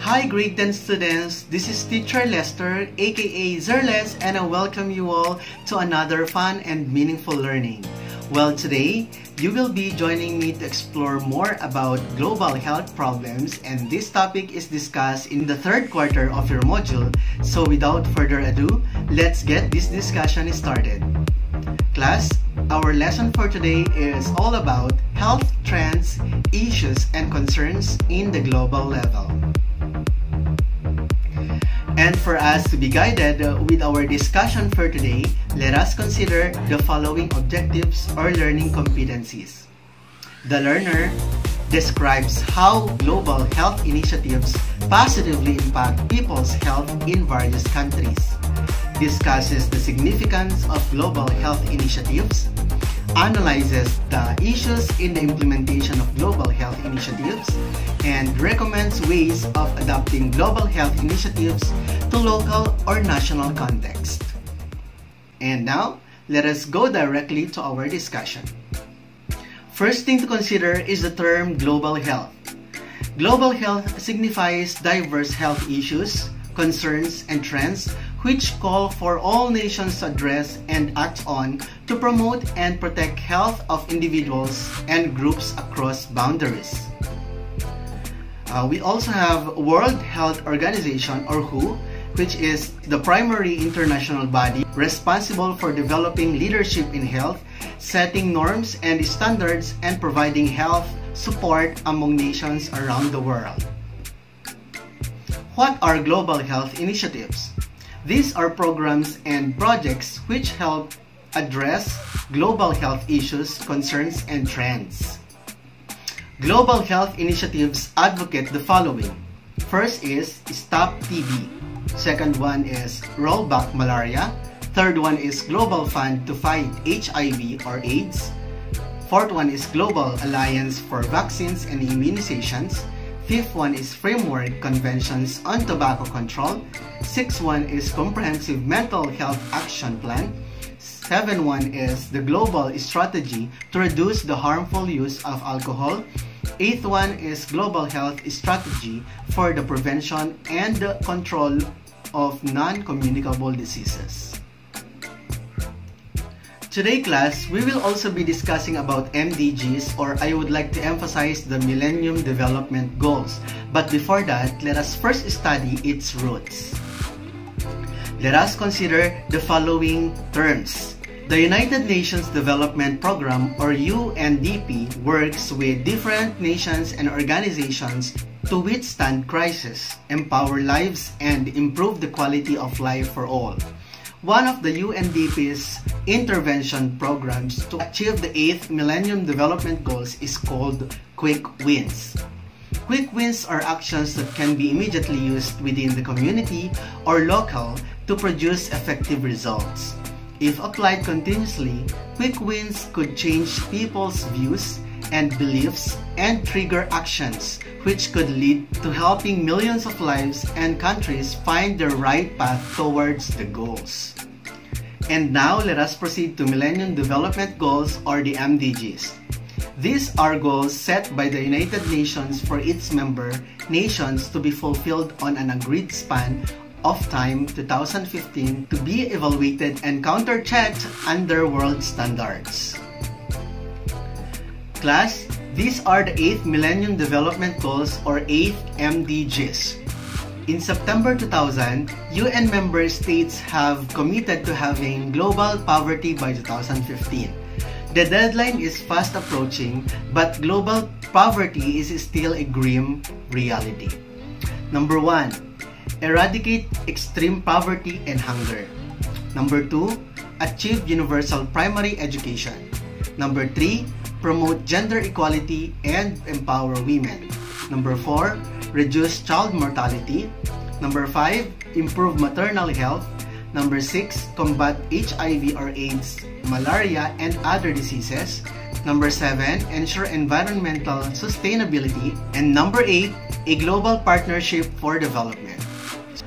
Hi grade 10 students, this is teacher Lester aka Zer Les, and I welcome you all to another fun and meaningful learning. Well, today you will be joining me to explore more about global health problems, and this topic is discussed in the third quarter of your module. So without further ado, let's get this discussion started. Class, our lesson for today is all about health trends, issues, and concerns in the global level. And for us to be guided with our discussion for today, let us consider the following objectives or learning competencies. The learner describes how global health initiatives positively impact people's health in various countries, discusses the significance of global health initiatives, analyzes the issues in the implementation of global health initiatives, and recommends ways of adapting global health initiatives to local or national context. And now, let us go directly to our discussion. First thing to consider is the term global health. Global health signifies diverse health issues, concerns, and trends which call for all nations to address and act on to promote and protect health of individuals and groups across boundaries. We also have World Health Organization, or WHO, which is the primary international body responsible for developing leadership in health, setting norms and standards, and providing health support among nations around the world. What are global health initiatives? These are programs and projects which help address global health issues, concerns, and trends. Global health initiatives advocate the following. First is Stop TB. Second one is Roll Back Malaria. Third one is Global Fund to Fight HIV or AIDS. Fourth one is Global Alliance for Vaccines and Immunizations. Fifth one is Framework Conventions on Tobacco Control. Sixth one is Comprehensive Mental Health Action Plan. Seventh one is the Global Strategy to Reduce the Harmful Use of Alcohol. Eighth one is Global Health Strategy for the Prevention and the Control of Non-Communicable Diseases. Today class, we will also be discussing about MDGs, or I would like to emphasize the Millennium Development Goals. But before that, let us first study its roots. Let us consider the following terms. The United Nations Development Program, or UNDP, works with different nations and organizations to withstand crisis, empower lives, and improve the quality of life for all. One of the UNDP's intervention programs to achieve the 8th Millennium Development Goals is called Quick Wins. Quick wins are actions that can be immediately used within the community or local to produce effective results. If applied continuously, quick wins could change people's views and beliefs and trigger actions which could lead to helping millions of lives and countries find the right path towards the goals. And now let us proceed to Millennium Development Goals, or the MDGs. These are goals set by the United Nations for its member nations to be fulfilled on an agreed span of time 2015 to be evaluated and counter-checked under world standards. Class, these are the 8th Millennium Development Goals, or 8th MDGs. In September 2000, UN member states have committed to having global poverty by 2015. The deadline is fast approaching, but global poverty is still a grim reality. Number 1. Eradicate extreme poverty and hunger. Number 2. Achieve universal primary education. Number 3. Promote gender equality and empower women. Number 4. Reduce child mortality. Number 5. Improve maternal health. Number 6. Combat HIV or AIDS, malaria, and other diseases. Number 7. Ensure environmental sustainability. And number 8. A global partnership for development.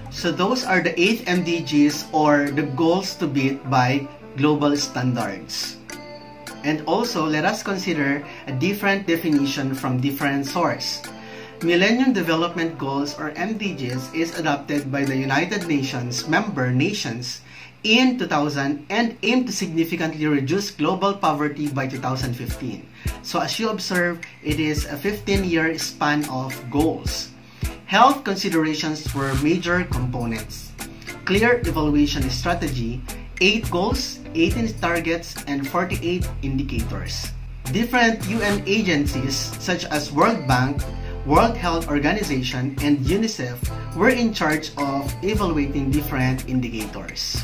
So those are the 8 MDGs, or the goals to beat by global standards. And also, let us consider a different definition from different sources. Millennium Development Goals or MDGs is adopted by the United Nations member nations in 2000 and aim to significantly reduce global poverty by 2015. So as you observe, it is a 15-year span of goals. Health considerations were major components. Clear evaluation strategy, 8 goals, 18 targets, and 48 indicators. Different UN agencies such as World Bank, World Health Organization, and UNICEF were in charge of evaluating different indicators.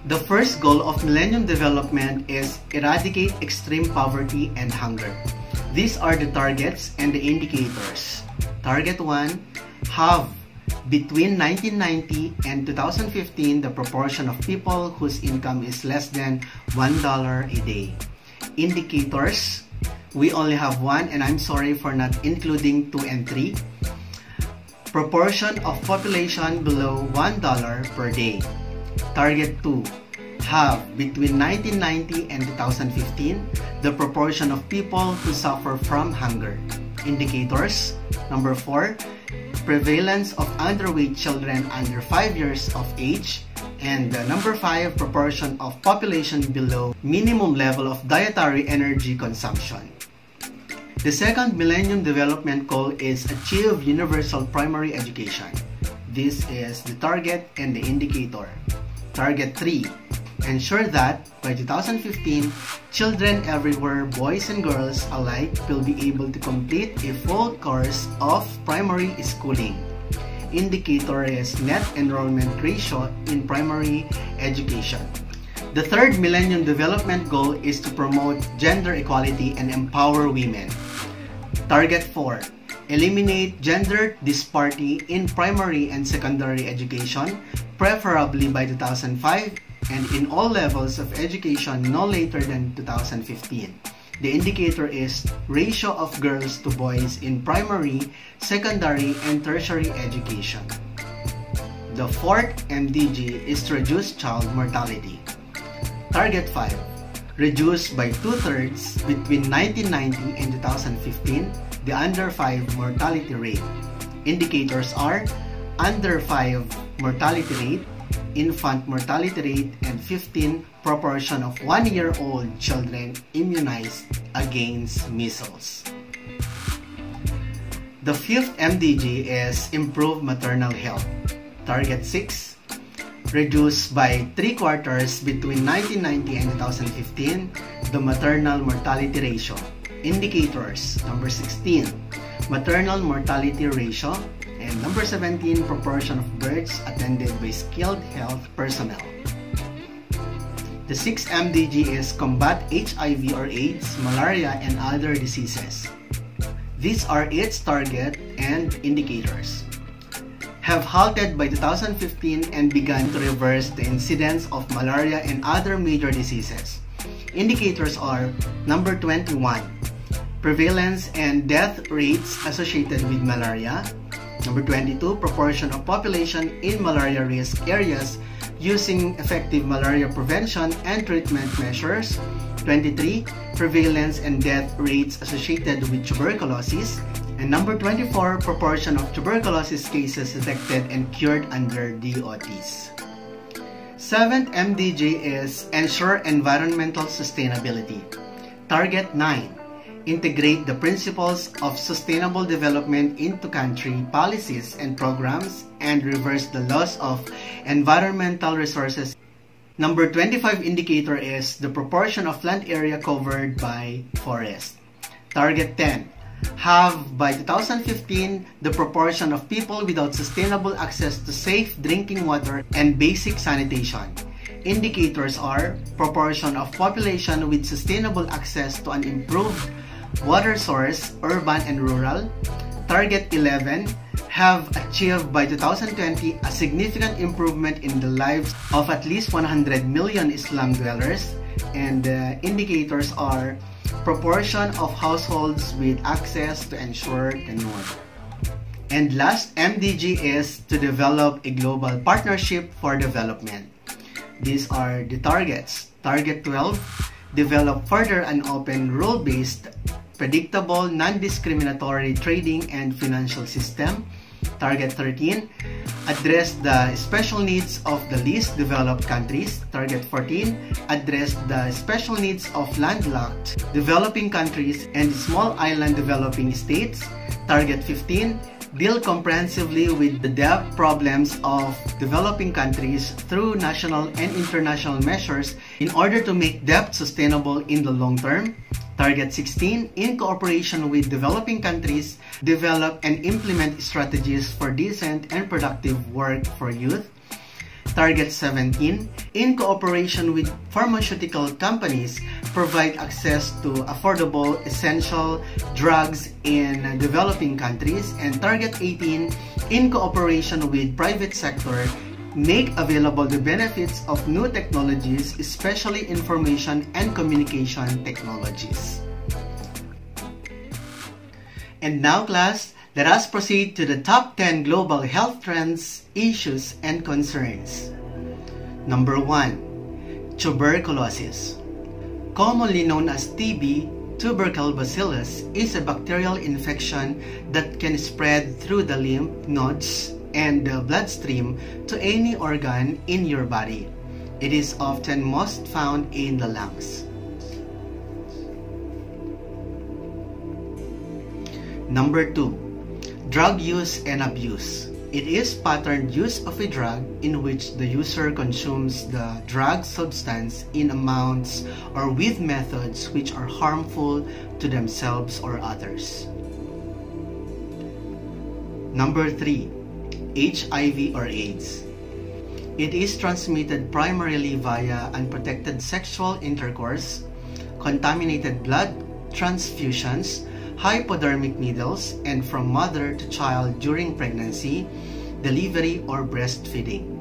The first goal of Millennium Development is eradicate extreme poverty and hunger. These are the targets and the indicators. Target 1, have between 1990 and 2015 the proportion of people whose income is less than $1 a day. Indicators, we only have 1 and I'm sorry for not including 2 and 3. Proportion of population below $1 per day. Target 2, have between 1990 and 2015 the proportion of people who suffer from hunger. Indicators, number 4, prevalence of underweight children under 5 years of age, and number 5, proportion of population below minimum level of dietary energy consumption. The second Millennium Development Goal is achieve universal primary education. This is the target and the indicator. Target 3, ensure that by 2015, children everywhere, boys and girls alike, will be able to complete a full course of primary schooling. Indicator is net enrollment ratio in primary education. The third Millennium Development Goal is to promote gender equality and empower women. Target 4, eliminate gender disparity in primary and secondary education, preferably by 2005, and in all levels of education no later than 2015. The indicator is ratio of girls to boys in primary, secondary, and tertiary education. The fourth MDG is to reduce child mortality. Target 5, reduce by 2/3 between 1990 and 2015 the under 5 mortality rate. Indicators are under 5 mortality rate, infant mortality rate, and 15 proportion of 1-year-old children immunized against measles. The fifth MDG is improve maternal health. Target 6, reduce by 3/4 between 1990 and 2015 the maternal mortality ratio. Indicators, number 16, maternal mortality ratio, and number 17, proportion of births attended by skilled health personnel. The sixth MDG is combat HIV or AIDS, malaria, and other diseases. These are its target and indicators. Have halted by 2015 and begun to reverse the incidence of malaria and other major diseases. Indicators are number 21, prevalence and death rates associated with malaria. Number 22, proportion of population in malaria risk areas using effective malaria prevention and treatment measures. 23, prevalence and death rates associated with tuberculosis. And number 24, proportion of tuberculosis cases detected and cured under DOTs. Seventh MDG is ensure environmental sustainability. Target 9, integrate the principles of sustainable development into country policies and programs and reverse the loss of environmental resources. Number 25 indicator is the proportion of land area covered by forest. Target 10, have by 2015 the proportion of people without sustainable access to safe drinking water and basic sanitation. Indicators are proportion of population with sustainable access to an improved water source, urban and rural. Target 11, have achieved by 2020 a significant improvement in the lives of at least 100 million slum dwellers. And the indicators are proportion of households with access to ensure clean water. And last MDG is to develop a global partnership for development. These are the targets. Target 12, develop further an open rule-based predictable, non-discriminatory trading and financial system. Target 13, address the special needs of the least developed countries. Target 14, address the special needs of landlocked developing countries and small island developing states. Target 15, deal comprehensively with the debt problems of developing countries through national and international measures in order to make debt sustainable in the long term. Target 16, in cooperation with developing countries, develop and implement strategies for decent and productive work for youth. Target 17, in cooperation with pharmaceutical companies, provide access to affordable, essential drugs in developing countries. And Target 18, in cooperation with private sector, make available the benefits of new technologies, especially information and communication technologies. And now, class, let us proceed to the top 10 global health trends, issues, and concerns. Number 1. Tuberculosis. Commonly known as TB, tubercle bacillus is a bacterial infection that can spread through the lymph nodes and the bloodstream to any organ in your body. It is often most found in the lungs. Number 2. Drug use and abuse. It is patterned use of a drug in which the user consumes the drug substance in amounts or with methods which are harmful to themselves or others. Number 3. HIV or AIDS. It is transmitted primarily via unprotected sexual intercourse, contaminated blood transfusions, hypodermic needles, and from mother to child during pregnancy, delivery, or breastfeeding.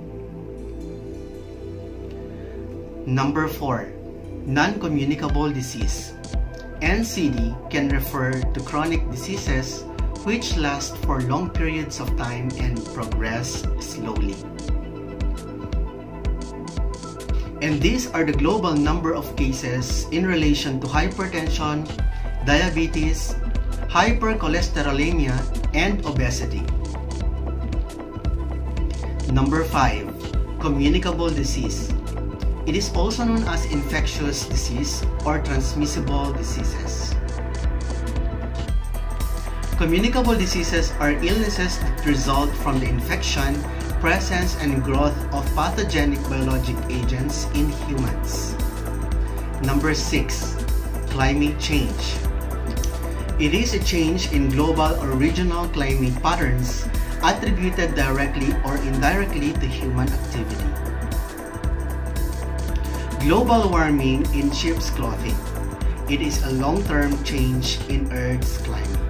Number 4. Non-communicable disease. NCD can refer to chronic diseases which last for long periods of time and progress slowly. And these are the global number of cases in relation to hypertension, diabetes, hypercholesterolemia, and obesity. Number 5. Communicable disease. It is also known as infectious disease or transmissible diseases. Communicable diseases are illnesses that result from the infection, presence, and growth of pathogenic biologic agents in humans. Number 6. Climate change. It is a change in global or regional climate patterns attributed directly or indirectly to human activity. Global warming in sheep's clothing. It is a long-term change in Earth's climate.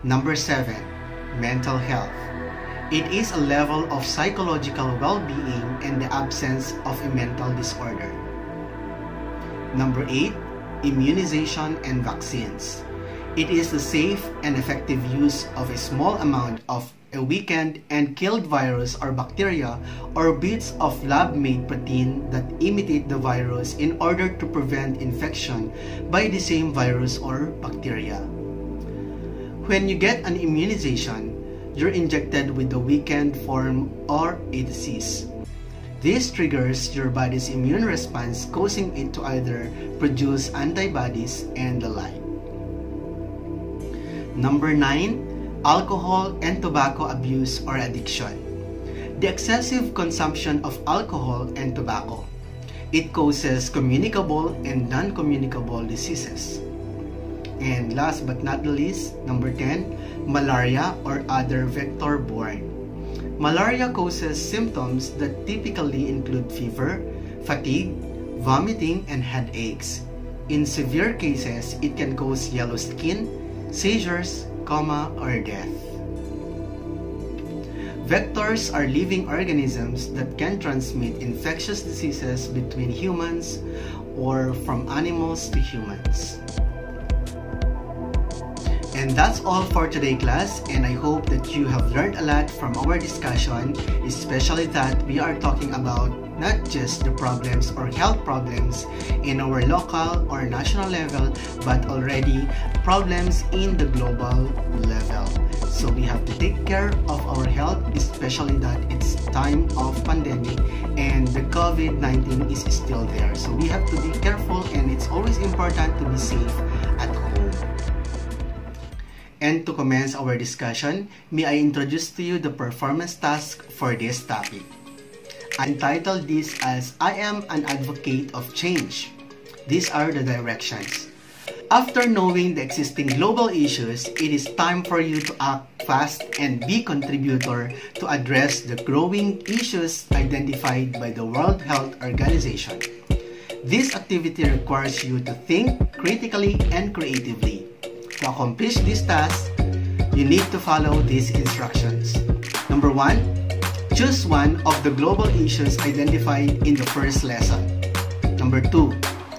Number 7. Mental health. It is a level of psychological well-being and the absence of a mental disorder. Number 8. Immunization and vaccines. It is the safe and effective use of a small amount of a weakened and killed virus or bacteria or bits of lab-made protein that imitate the virus in order to prevent infection by the same virus or bacteria. When you get an immunization, you're injected with the weakened form or a disease. This triggers your body's immune response, causing it to either produce antibodies and the like. Number 9. Alcohol and tobacco abuse or addiction. The excessive consumption of alcohol and tobacco. It causes communicable and non-communicable diseases. And last but not the least, number 10. Malaria or other vector-borne. Malaria causes symptoms that typically include fever, fatigue, vomiting, and headaches. In severe cases, it can cause yellow skin, seizures, coma, or death. Vectors are living organisms that can transmit infectious diseases between humans or from animals to humans. And that's all for today, class, and I hope that you have learned a lot from our discussion, especially that we are talking about not just the problems or health problems in our local or national level, but already problems in the global level. So we have to take care of our health, especially that it's time of pandemic and the COVID-19 is still there. So we have to be careful, and it's always important to be safe at home. And to commence our discussion, may I introduce to you the performance task for this topic. I entitled this as I am an advocate of change. These are the directions. After knowing the existing global issues, it is time for you to act fast and be contributor to address the growing issues identified by the World Health Organization. This activity requires you to think critically and creatively. To accomplish this task, you need to follow these instructions. Number 1, choose one of the global issues identified in the first lesson. Number 2,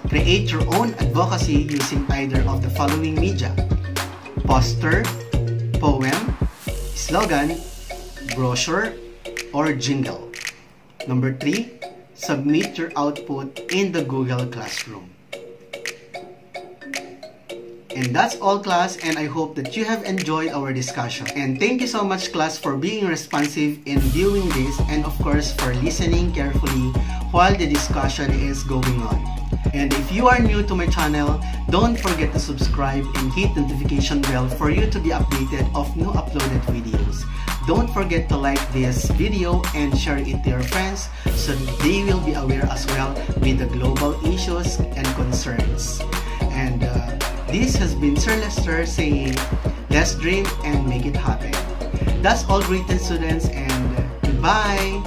create your own advocacy using either of the following media: poster, poem, slogan, brochure, or jingle. Number 3, submit your output in the Google Classroom. And that's all, class, and I hope that you have enjoyed our discussion. And thank you so much, class, for being responsive in viewing this, and of course for listening carefully while the discussion is going on. And if you are new to my channel, don't forget to subscribe and hit the notification bell for you to be updated of new uploaded videos. Don't forget to like this video and share it to your friends so that they will be aware as well with the global issues and concerns. And this has been Sir Lester saying, let's dream and make it happen. That's all, greeted students, and goodbye!